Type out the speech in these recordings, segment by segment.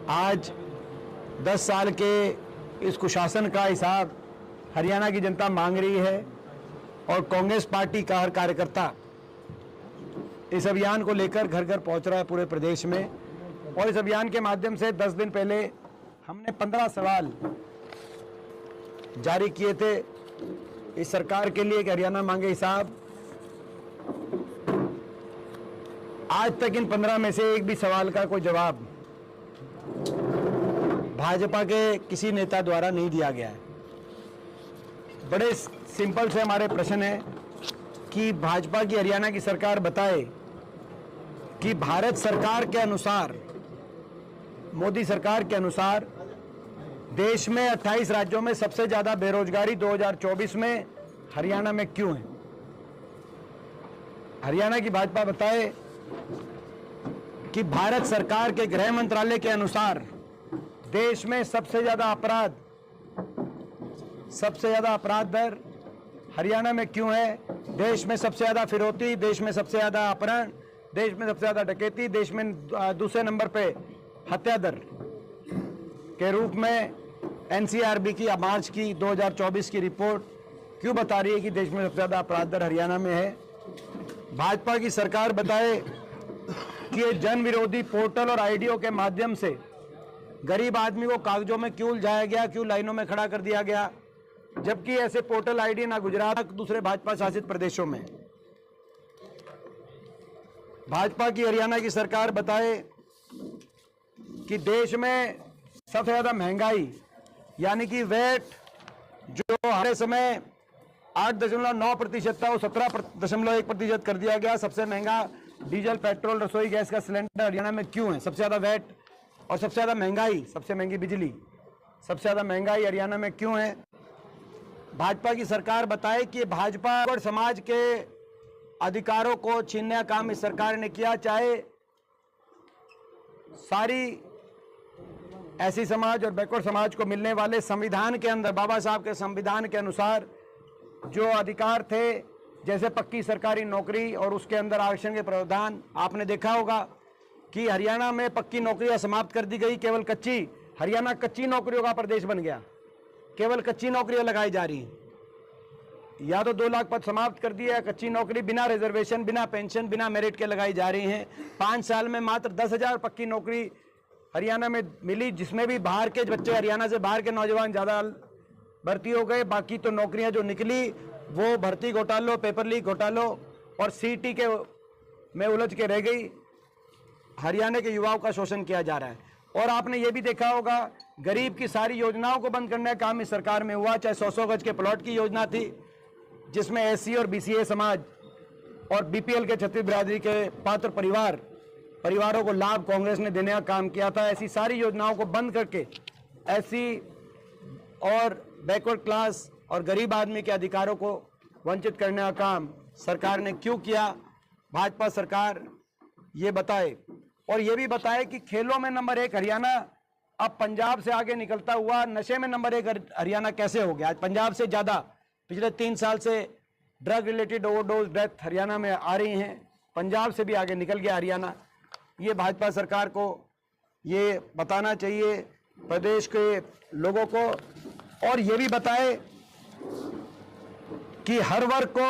आज 10 साल के इस कुशासन का हिसाब हरियाणा की जनता मांग रही है और कांग्रेस पार्टी का हर कार्यकर्ता इस अभियान को लेकर घर घर पहुंच रहा है पूरे प्रदेश में। और इस अभियान के माध्यम से 10 दिन पहले हमने 15 सवाल जारी किए थे इस सरकार के लिए कि हरियाणा मांगे हिसाब। आज तक इन 15 में से एक भी सवाल का कोई जवाब भाजपा के किसी नेता द्वारा नहीं दिया गया है। बड़े सिंपल से हमारे प्रश्न है कि भाजपा की हरियाणा की सरकार बताए कि भारत सरकार के अनुसार, मोदी सरकार के अनुसार देश में 28 राज्यों में सबसे ज्यादा बेरोजगारी 2024 में हरियाणा में क्यों है। हरियाणा की भाजपा बताए कि भारत सरकार के गृह मंत्रालय के अनुसार देश में सबसे ज्यादा अपराध दर हरियाणा में क्यों है। देश में सबसे ज्यादा फिरौती, देश में सबसे ज्यादा अपहरण, देश में सबसे ज्यादा डकैती, देश में दूसरे नंबर पे हत्या दर के रूप में एनसीआरबी की मार्च की 2024 की रिपोर्ट क्यों बता रही है कि देश में सबसे ज्यादा अपराध दर हरियाणा में है। भाजपा की सरकार बताए कि ये जन विरोधी पोर्टल और आईडीओ के माध्यम से गरीब आदमी को कागजों में क्यों उलझाया गया, क्यों लाइनों में खड़ा कर दिया गया, जबकि ऐसे पोर्टल आईडी ना गुजरात दूसरे भाजपा शासित प्रदेशों में। भाजपा की हरियाणा की सरकार बताए कि देश में सबसे ज्यादा महंगाई यानी कि वेट जो हर समय 8.9% था वो 17.1% कर दिया गया। सबसे महंगा डीजल, पेट्रोल, रसोई गैस का सिलेंडर हरियाणा में क्यों है। सबसे ज्यादा वेट और सबसे ज्यादा महंगाई, सबसे महंगी बिजली, सबसे ज्यादा महंगाई हरियाणा में क्यों है। भाजपा की सरकार बताए कि भाजपा और समाज के अधिकारों को छीनने का काम इस सरकार ने किया, चाहे सारी ऐसी समाज और बैकवर्ड समाज को मिलने वाले संविधान के अंदर, बाबा साहब के संविधान के अनुसार जो अधिकार थे, जैसे पक्की सरकारी नौकरी और उसके अंदर आरक्षण के प्रावधान। आपने देखा होगा कि हरियाणा में पक्की नौकरियां समाप्त कर दी गई, केवल कच्ची। हरियाणा कच्ची नौकरियों का प्रदेश बन गया, केवल कच्ची नौकरियां लगाई जा रही हैं। या तो 2 लाख पद समाप्त कर दिया, कच्ची नौकरी बिना रिजर्वेशन, बिना पेंशन, बिना मेरिट के लगाई जा रही हैं। 5 साल में मात्र 10,000 पक्की नौकरी हरियाणा में मिली, जिसमें भी बाहर के बच्चे, हरियाणा से बाहर के नौजवान ज़्यादा भर्ती हो गए। बाकी तो नौकरियां जो निकली वो भर्ती घोटालों, पेपर लीक घोटालों और सीटी के में उलझ के रह गई। हरियाणा के युवाओं का शोषण किया जा रहा है। और आपने ये भी देखा होगा, गरीब की सारी योजनाओं को बंद करने का काम इस सरकार में हुआ। चाहे 100-100 गज के प्लॉट की योजना थी, जिसमें एससी और बीसीए समाज और बीपीएल के छत्तीस बिरादरी के पात्र परिवारों को लाभ कांग्रेस ने देने का काम किया था। ऐसी सारी योजनाओं को बंद करके एससी और बैकवर्ड क्लास और गरीब आदमी के अधिकारों को वंचित करने का काम सरकार ने क्यों किया। भाजपा सरकार ये बताए और ये भी बताए कि खेलों में नंबर 1 हरियाणा अब पंजाब से आगे निकलता हुआ नशे में नंबर 1 हरियाणा कैसे हो गया। आज पंजाब से ज़्यादा पिछले 3 साल से drug related overdose death Haryana में आ रही हैं। पंजाब से भी आगे निकल गया हरियाणा। ये भाजपा सरकार को ये बताना चाहिए प्रदेश के लोगों को। और ये भी बताए कि हर वर्ग को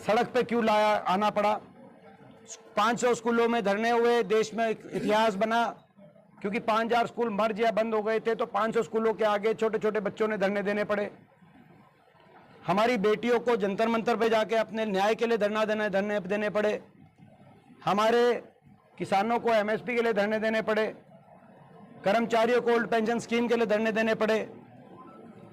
सड़क पे क्यों आना पड़ा। 500 स्कूलों में धरने हुए, देश में इतिहास बना, क्योंकि 5000 स्कूल मर्ज या बंद हो गए थे, तो 500 स्कूलों के आगे छोटे छोटे बच्चों ने धरने देने पड़े। हमारी बेटियों को जंतर मंतर पे जाके अपने न्याय के लिए धरने देने पड़े। हमारे किसानों को एमएसपी के लिए धरने देने पड़े। कर्मचारियों को ओल्ड पेंशन स्कीम के लिए धरने देने पड़े।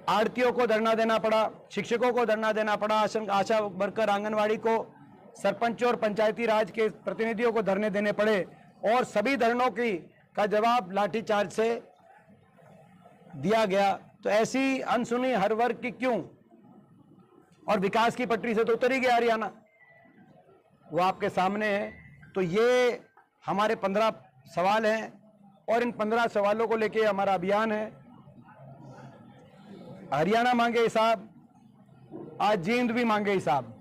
आड़तियों को धरना देना पड़ा, शिक्षकों को धरना देना पड़ा, आशा वर्कर, आंगनवाड़ी को, सरपंचों और पंचायती राज के प्रतिनिधियों को धरने देने पड़े। और सभी धरनों का जवाब लाठीचार्ज से दिया गया। तो ऐसी अनसुनी हर वर्ग की क्यों। और विकास की पटरी से तो उतर ही गया हरियाणा, वो आपके सामने है। तो ये हमारे 15 सवाल हैं और इन 15 सवालों को लेके हमारा अभियान है। हरियाणा मांगे हिसाब, आज जींद भी मांगे हिसाब।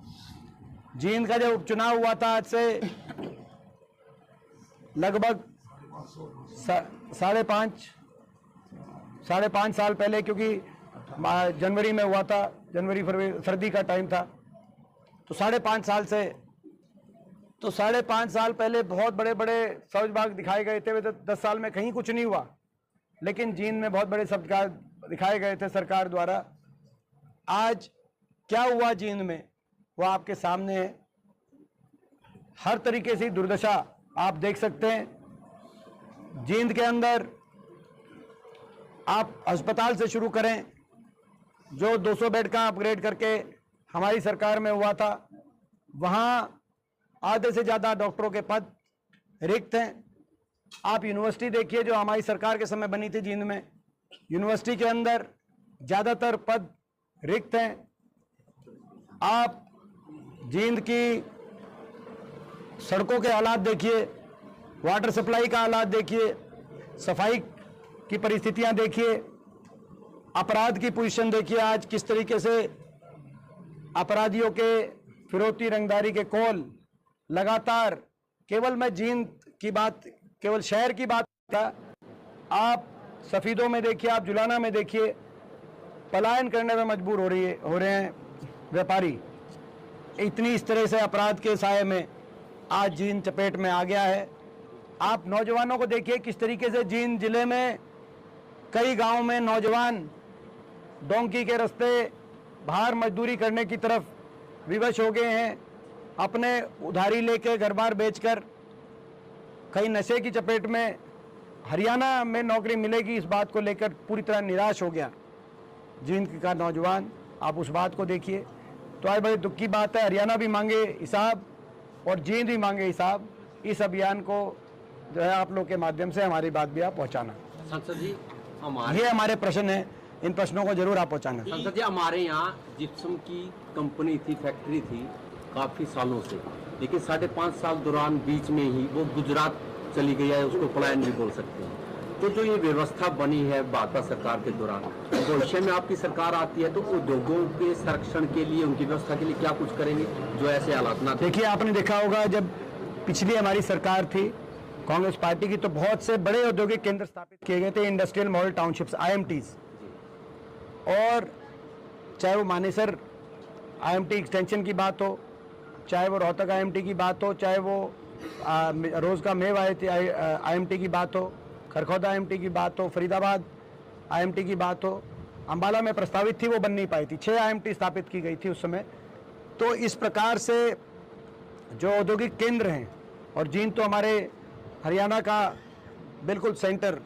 जींद का जब उपचुनाव हुआ था आज से लगभग 5.5 5.5 साल पहले, क्योंकि जनवरी में हुआ था, जनवरी फरवरी सर्दी का टाइम था, तो 5.5 साल से, तो 5.5 साल पहले बहुत बड़े बड़े सब्ज बाग दिखाए गए थे। 10 साल में कहीं कुछ नहीं हुआ, लेकिन जींद में बहुत बड़े सब्ज बाग दिखाए गए थे सरकार द्वारा। आज क्या हुआ जींद में वो आपके सामने है। हर तरीके से दुर्दशा आप देख सकते हैं। जींद के अंदर आप अस्पताल से शुरू करें, जो 200 बेड का अपग्रेड करके हमारी सरकार में हुआ था, वहां आधे से ज़्यादा डॉक्टरों के पद रिक्त हैं। आप यूनिवर्सिटी देखिए जो हमारी सरकार के समय बनी थी जींद में, यूनिवर्सिटी के अंदर ज़्यादातर पद रिक्त हैं। आप जींद की सड़कों के हालात देखिए, वाटर सप्लाई का हालात देखिए, सफाई की परिस्थितियां देखिए, अपराध की पोजीशन देखिए। आज किस तरीके से अपराधियों के फिरौती रंगदारी के कॉल लगातार, केवल मैं जींद की बात, केवल शहर की बात था, आप सफीदों में देखिए, आप जुलाना में देखिए, पलायन करने में मजबूर हो रहे हैं व्यापारी। इतनी इस तरह से अपराध के साये में आज जींद चपेट में आ गया है। आप नौजवानों को देखिए किस तरीके से जींद जिले में कई गांवों में नौजवान डोंकी के रास्ते बाहर मजदूरी करने की तरफ विवश हो गए हैं, अपने उधारी लेके घर बार बेचकर, कई नशे की चपेट में। हरियाणा में नौकरी मिलेगी इस बात को लेकर पूरी तरह निराश हो गया जींद का नौजवान। आप उस बात को देखिए। तो आज बड़ी दुख की बात है, हरियाणा भी मांगे हिसाब और जींद भी मांगे हिसाब। इस अभियान को जो है आप लोग के माध्यम से हमारी बात भी आप पहुंचाना। संसद जी, ये हमारे प्रश्न है, इन प्रश्नों को जरूर आप पहुंचाना। संसद जी, हमारे यहाँ जिप्सम की कंपनी थी, फैक्ट्री थी काफी सालों से, लेकिन 5.5 साल दौरान बीच में ही वो गुजरात चली गई है, उसको पलायन भी बोल सकते हैं। तो जो ये व्यवस्था बनी है भाजपा सरकार के दौरान, भविष्य में आपकी सरकार आती है तो उद्योगों के संरक्षण के लिए, उनकी व्यवस्था के लिए क्या कुछ करेंगे जो ऐसे हालात ना। देखिए, आपने देखा होगा जब पिछली हमारी सरकार थी कांग्रेस पार्टी की, तो बहुत से बड़े औद्योगिक केंद्र स्थापित किए गए थे, इंडस्ट्रियल मॉडल टाउनशिप्स, IMTs। और चाहे वो मानेसर IMT एक्सटेंशन की बात हो, चाहे वो रोहतक IMT की बात हो, चाहे वो रोज का मेव IMT की बात हो, खरखौदा IMT की बात हो, फरीदाबाद IMT की बात हो, अंबाला में प्रस्तावित थी, वो बन नहीं पाई थी। 6 IMT स्थापित की गई थी उस समय। तो इस प्रकार से जो औद्योगिक केंद्र हैं, और जींद तो हमारे हरियाणा का बिल्कुल सेंटर,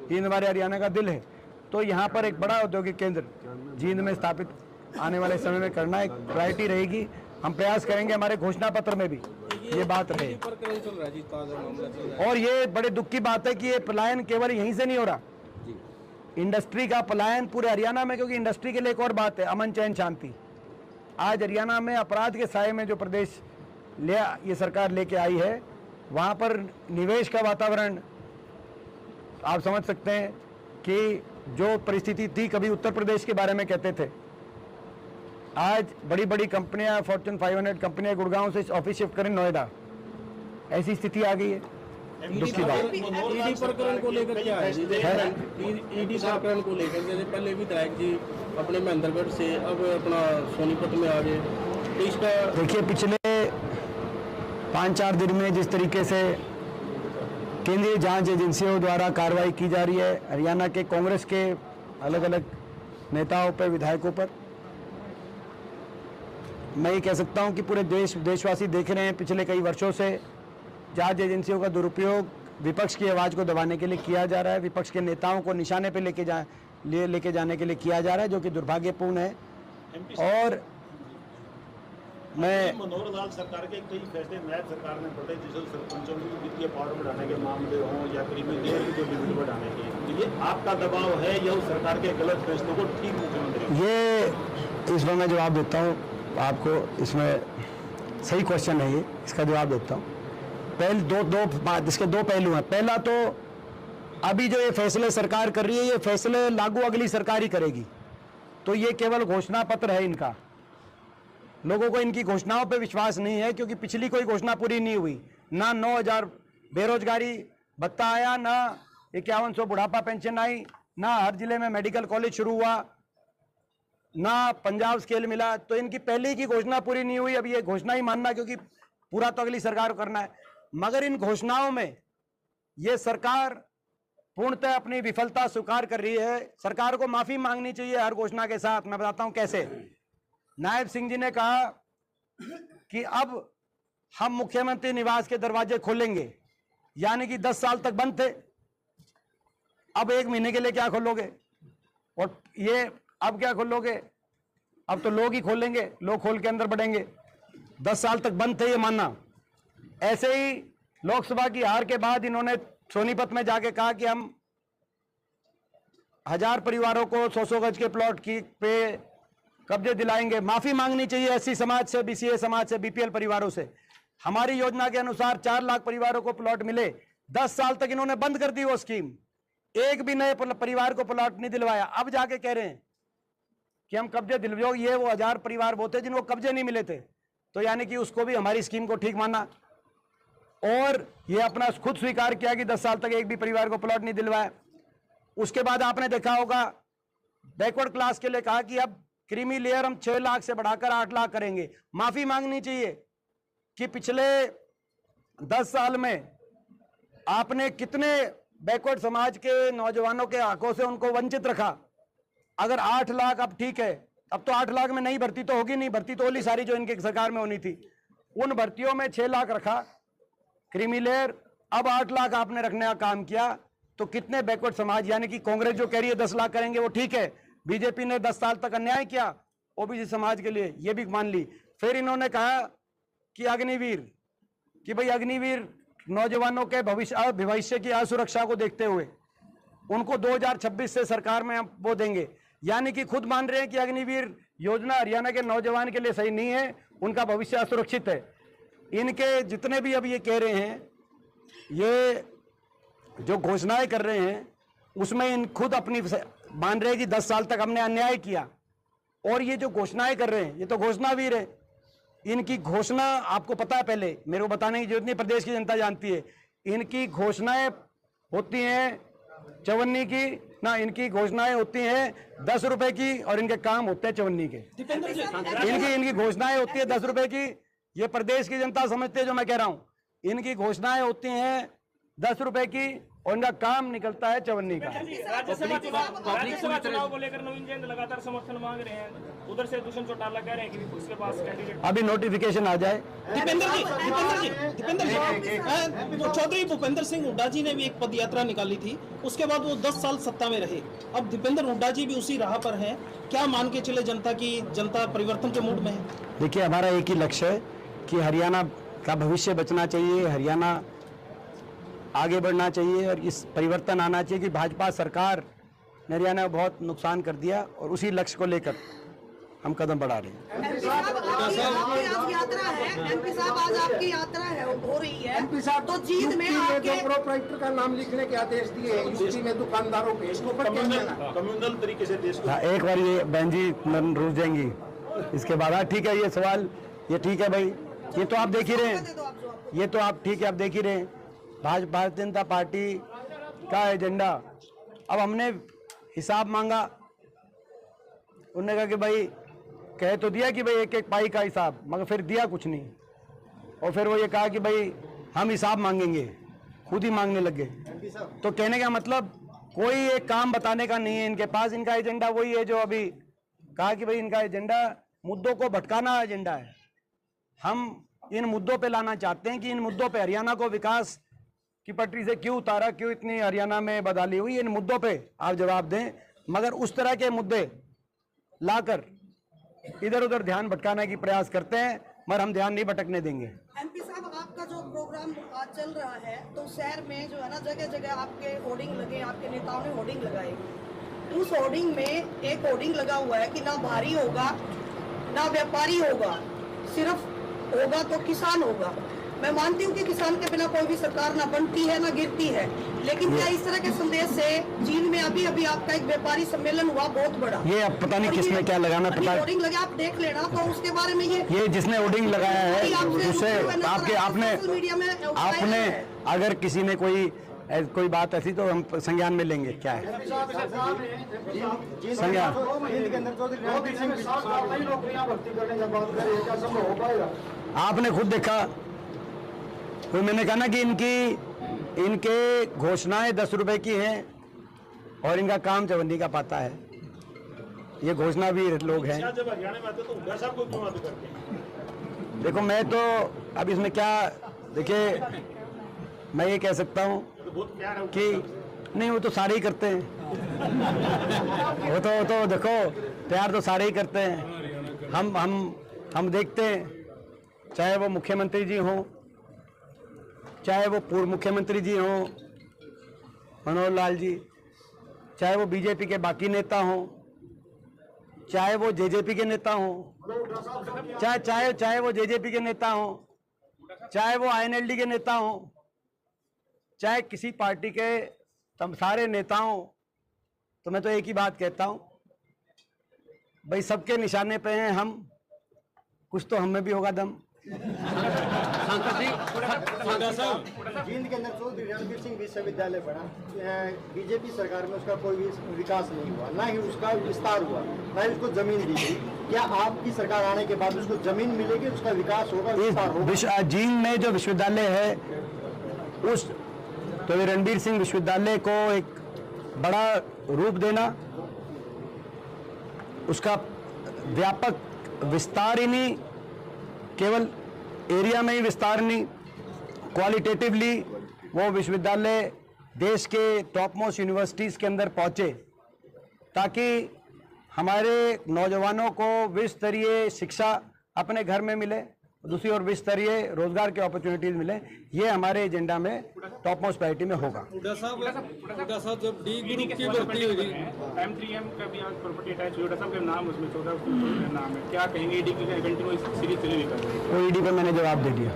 जींद हमारे हरियाणा का दिल है, तो यहाँ पर एक बड़ा औद्योगिक केंद्र जींद में स्थापित आने वाले समय में करना एक प्रायोरिटी रहेगी। हम प्रयास करेंगे, हमारे घोषणा पत्र में भी ये बात रहे। और ये बड़े दुख की बात है कि ये पलायन केवल यहीं से नहीं हो रहा, इंडस्ट्री का पलायन पूरे हरियाणा में, क्योंकि इंडस्ट्री के लिए एक और बात है, अमन चैन शांति। आज हरियाणा में अपराध के साये में जो प्रदेश ये सरकार लेके आई है, वहाँ पर निवेश का वातावरण आप समझ सकते हैं कि जो परिस्थिति थी, कभी उत्तर प्रदेश के बारे में कहते थे, आज बड़ी बड़ी कंपनियां, फॉर्च्यून 500 कंपनियां गुड़गांव से ऑफिस शिफ्ट करें नोएडा, ऐसी स्थिति आ गई है। दुख की बात। ईडी प्रकरण को लेकर क्या है? ईडी प्रकरण को लेकर जैसे पहले विधायक जी अपने महेंद्रगढ़ से अब अपना सोनीपत में आ गए, तो इसका देखिए, पिछले 5-4 दिन में जिस तरीके से केंद्रीय जांच एजेंसियों द्वारा कार्रवाई की जा रही है हरियाणा के कांग्रेस के अलग अलग नेताओं पर, विधायकों पर, मैं ये कह सकता हूं कि पूरे देशवासी देख रहे हैं पिछले कई वर्षों से जांच एजेंसियों का दुरुपयोग विपक्ष की आवाज़ को दबाने के लिए किया जा रहा है, विपक्ष के नेताओं को निशाने पे लेके जाने के लिए किया जा रहा है, जो कि दुर्भाग्यपूर्ण है। और मैं मनोहर लाल सरकार के कई फैसले नायब सरकार ने बड़े, जैसे सरपंचों की वित्तीय पावर बढ़ाने के मामले हों या करीबी देर की जो लिमिट बढ़ाने के, तो ये आपका दबाव है या उस सरकार के गलत फैसलों को ठीक मुख्यमंत्री? ये इसमें मैं जवाब देता हूँ आपको, इसमें सही क्वेश्चन है ये, इसका जवाब देता हूँ। पहले इसके दो पहलू हैं। पहला तो अभी जो ये फैसले सरकार कर रही है, ये फैसले लागू अगली सरकार ही करेगी, तो ये केवल घोषणा पत्र है इनका। लोगों को इनकी घोषणाओं पे विश्वास नहीं है, क्योंकि पिछली कोई घोषणा पूरी नहीं हुई। ना 9,000 बेरोजगारी भत्ता आया, ना 5100 बुढ़ापा पेंशन आई, ना हर जिले में मेडिकल कॉलेज शुरू हुआ, ना पंजाब स्केल मिला। तो इनकी पहले की घोषणा पूरी नहीं हुई, अब ये घोषणा ही मानना, क्योंकि पूरा तो अगली सरकार को करना है। मगर इन घोषणाओं में ये सरकार पूर्णतः अपनी विफलता स्वीकार कर रही है। सरकार को माफी मांगनी चाहिए हर घोषणा के साथ। मैं बताता हूं कैसे। नायब सिंह जी ने कहा कि अब हम मुख्यमंत्री निवास के दरवाजे खोलेंगे, यानी कि 10 साल तक बंद थे, अब 1 महीने के लिए क्या खोलोगे? और ये अब क्या खोलोगे? अब तो लोग ही खोलेंगे, लोग खोल के अंदर बढ़ेंगे। 10 साल तक बंद थे, ये मानना। ऐसे ही लोकसभा की हार के बाद इन्होंने सोनीपत में जाके कहा कि हम 1000 परिवारों को 100-100 गज के प्लॉट की पे कब्जे दिलाएंगे। माफी मांगनी चाहिए एससी समाज से, बीसीए समाज से, बीपीएल परिवारों से। हमारी योजना के अनुसार 4 लाख परिवारों को प्लॉट मिले। 10 साल तक इन्होंने बंद कर दी वो स्कीम, एक भी नए परिवार को प्लॉट नहीं दिलवाया। अब जाके कह रहे हैं कि हम कब्जे दिलवाओ। ये वो 1000 परिवार वो थे जिनको कब्जे नहीं मिले थे, तो यानी कि उसको भी हमारी स्कीम को ठीक माना। और ये अपना खुद स्वीकार किया कि 10 साल तक एक भी परिवार को प्लॉट नहीं दिलवाया। उसके बाद आपने देखा होगा बैकवर्ड क्लास के लिए कहा कि अब क्रीमी लेयर हम 6 लाख से बढ़ाकर 8 लाख करेंगे। माफी मांगनी चाहिए कि पिछले 10 साल में आपने कितने बैकवर्ड समाज के नौजवानों के हकों से उनको वंचित रखा। अगर 8 लाख अब ठीक है, अब तो 8 लाख में नई भर्ती तो होगी नहीं, भर्ती तो होली सारी जो इनकी सरकार में होनी थी। उन भर्तियों में 6 लाख रखा क्रीमी लेयर, अब 8 लाख आपने रखने का काम किया। तो कितने बैकवर्ड समाज, यानी कि कांग्रेस जो कह रही है 10 लाख करेंगे वो ठीक है, बीजेपी ने 10 साल तक अन्याय किया ओबीसी समाज के लिए, ये भी मान ली। फिर इन्होंने कहा कि अग्निवीर, कि भाई अग्निवीर नौजवानों के भविष्य की असुरक्षा को देखते हुए उनको 2026 से सरकार में हम वो देंगे। यानी कि खुद मान रहे हैं कि अग्निवीर योजना हरियाणा के नौजवान के लिए सही नहीं है, उनका भविष्य असुरक्षित है। इनके जितने भी अब ये कह रहे हैं, ये जो घोषणाएं कर रहे हैं, उसमें इन खुद अपनी मान रहे हैं कि 10 साल तक हमने अन्याय किया। और ये जो घोषणाएं कर रहे हैं, ये तो घोषणावीर है। इनकी घोषणा आपको पता है, पहले मेरे को बताने की जरूरत नहीं, प्रदेश की जनता जानती है। इनकी घोषणाएं होती हैं चवन्नी की ना, इनकी घोषणाएं होती हैं 10 रुपए की और इनके काम होते हैं चवन्नी के। इनकी घोषणाएं होती है 10 रुपए की, ये प्रदेश की जनता समझते है जो मैं कह रहा हूं। इनकी घोषणाएं होती हैं 10 रुपए की और इनका काम निकलता है चवन्नी का। राज्यसभा चुनाव को लेकर नवीन जैन लगातार समर्थन मांग रहे हैं, उधर से दुष्यंत चौटाला कह रहे हैं कि उसके पास कैंडिडेट। अभी नोटिफिकेशन आ जाए। दीपेंद्र जी, चौधरी भूपेंद्र सिंह हुड्डा जी ने भी एक पद यात्रा निकाली थी, उसके बाद वो 10 साल सत्ता में रहे। अब दीपेंद्र हुड्डा जी भी उसी राह पर हैं, क्या मान के चले जनता परिवर्तन के मूड में है? देखिए, हमारा एक ही लक्ष्य है कि हरियाणा का भविष्य बचना चाहिए, हरियाणा आगे बढ़ना चाहिए और इस परिवर्तन आना चाहिए कि भाजपा सरकार ने हरियाणा को बहुत नुकसान कर दिया, और उसी लक्ष्य को लेकर हम कदम बढ़ा रहे हैं। एमपी साहब, आज यात्रा है, एमपी साहब आज आपकी यात्रा है हो रही है, एमपी साहब तो जीत में आपके प्रोप्राइटर का नाम लिखने के आदेश दिए यूपी में दुकानदारों के, इसको पर कम्युनल तरीके से देश को एक बार ये बहन जी रुक जाएंगी, इसके बाद ठीक है ये सवाल, ये ठीक है भाई, ये तो आप देख ही रहे हैं, ये तो आप ठीक है आप देख ही रहे हैं भारतीय जनता पार्टी का एजेंडा। अब हमने हिसाब मांगा, उन्होंने कहा कि भाई कह तो दिया कि भाई एक एक पाई का हिसाब, मगर फिर दिया कुछ नहीं। और फिर वो ये कहा कि भाई हम हिसाब मांगेंगे, खुद ही मांगने लग गए। तो कहने का मतलब कोई एक काम बताने का नहीं है इनके पास। इनका एजेंडा वही है जो अभी कहा कि भाई इनका एजेंडा मुद्दों को भटकाना एजेंडा है। हम इन मुद्दों पे लाना चाहते हैं कि इन मुद्दों पे हरियाणा को विकास की पटरी से क्यों उतारा, क्यों इतनी हरियाणा में बदहाली हुई, इन मुद्दों पे आप जवाब दें। मगर उस तरह के मुद्दे लाकर इधर उधर ध्यान भटकाने की प्रयास करते हैं, मगर हम ध्यान नहीं भटकने देंगे। एमपी साहब, आपका जो प्रोग्राम आज चल रहा है, तो शहर में जो है ना जगह जगह आपके होर्डिंग लगे, आपके नेताओं ने होर्डिंग लगाए। उस होर्डिंग में एक होर्डिंग लगा हुआ है कि ना भारी होगा ना व्यापारी होगा, सिर्फ होगा तो किसान होगा। मैं मानती हूँ कि किसान के बिना कोई भी सरकार ना बनती है ना गिरती है, लेकिन क्या इस तरह के संदेश से जींद में अभी अभी आपका एक व्यापारी सम्मेलन हुआ बहुत बड़ा, ये अब पता नहीं किसने क्या लगाना, पता होर्डिंग लगे, आप देख लेना। तो उसके बारे में ये जिसने होर्डिंग लगाया है उससे आपने अगर किसी ने कोई कोई बात ऐसी तो हम संज्ञान में लेंगे। क्या है संज्ञान? आपने खुद देखा, तो मैंने कहा ना कि इनके घोषणाएं 10 रुपए की हैं और इनका काम चवन्नी का पाता है। ये घोषणा भी लोग हैं। जब हरियाणा में आते तो हुड्डा साहब को क्यों आते करते हैं? देखो मैं तो अब इसमें क्या, देखिए मैं ये कह सकता हूँ तो बहुत प्यार है कि नहीं, वो तो सारे ही करते हैं। वो तो देखो प्यार तो सारे ही करते हैं। हम देखते हैं, चाहे वो मुख्यमंत्री जी हों, चाहे वो पूर्व मुख्यमंत्री जी हों मनोहर लाल जी, चाहे वो बीजेपी के बाकी नेता हों, चाहे वो जेजेपी के नेता हों, चाहे वो जेजेपी के नेता हों, चाहे वो आईएनएलडी के नेता हों, चाहे किसी पार्टी के सारे नेताओं, तो मैं तो एक ही बात कहता हूं, भाई सबके निशाने पे हैं हम, कुछ तो हमें भी होगा दम। जींद के अंदर चौधरी रणबीर सिंह विश्वविद्यालय बना, बीजेपी सरकार में उसका कोई भी विकास नहीं हुआ, ना ही उसका विस्तार हुआ, ना ही उसको जमीन दी गई। क्या आपकी सरकार आने के बाद उसको जमीन मिलेगी, उसका विकास होगा, विस्तार होगा? जींद में जो विश्वविद्यालय है उस तो रणबीर सिंह विश्वविद्यालय को एक बड़ा रूप देना, उसका व्यापक विस्तार ही नहीं, केवल एरिया में ही विस्तार नहीं, क्वालिटेटिवली वो विश्वविद्यालय देश के टॉप मोस्ट यूनिवर्सिटीज़ के अंदर पहुंचे, ताकि हमारे नौजवानों को विश्व स्तरीय शिक्षा अपने घर में मिले, दूसरी ओर विश्व स्तरीय रोजगार के अपॉर्चुनिटीज मिले। ये हमारे एजेंडा में टॉप मोस्ट प्रायोरिटी में होगा। हुड्डा साहब जब डी ग्रुप की भर्ती होगी, M3M का भी आज प्रॉपर्टी अटैच हुड्डा साहब का नाम उसमें 14 नाम है, क्या कहेंगे? ईडी की कंटिन्यू सीरीज चलेगी कर रही है, तो ईडी पे मैंने जवाब दे दिया,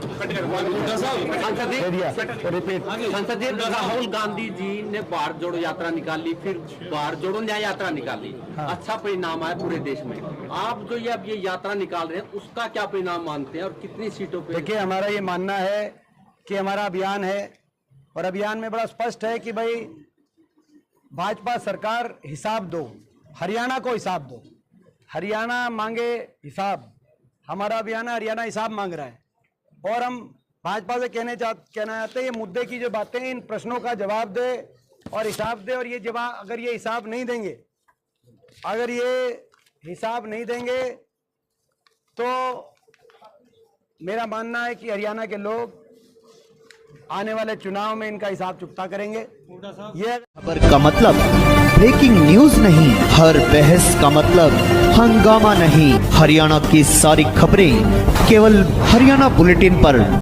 दे दिया। रिपीट, सांसद जी, राहुल गांधी जी ने भारत जोड़ो यात्रा निकाली, फिर भारत जोड़ो न्याय यात्रा निकाली, अच्छा परिणाम आया पूरे देश में। आप जो अब ये यात्रा निकाल रहे हैं, उसका क्या परिणाम मानते हैं और कितनी सीटों पे? देखिए, हमारा ये मानना है कि हमारा अभियान है, और अभियान में बड़ा स्पष्ट है कि भाई भाजपा सरकार हिसाब दो, हरियाणा को हिसाब दो, हरियाणा मांगे हिसाब। हमारा अभियान है, हरियाणा हिसाब मांग रहा है, और हम भाजपा से कहना चाहते हैं, ये मुद्दे की जो बातें, इन प्रश्नों का जवाब दे और हिसाब दे। और ये जवाब, अगर ये हिसाब नहीं देंगे, अगर ये हिसाब नहीं देंगे, तो मेरा मानना है कि हरियाणा के लोग आने वाले चुनाव में इनका हिसाब चुकता करेंगे। ये खबर का मतलब ब्रेकिंग न्यूज नहीं, हर बहस का मतलब हंगामा नहीं। हरियाणा की सारी खबरें केवल हरियाणा बुलेटिन पर।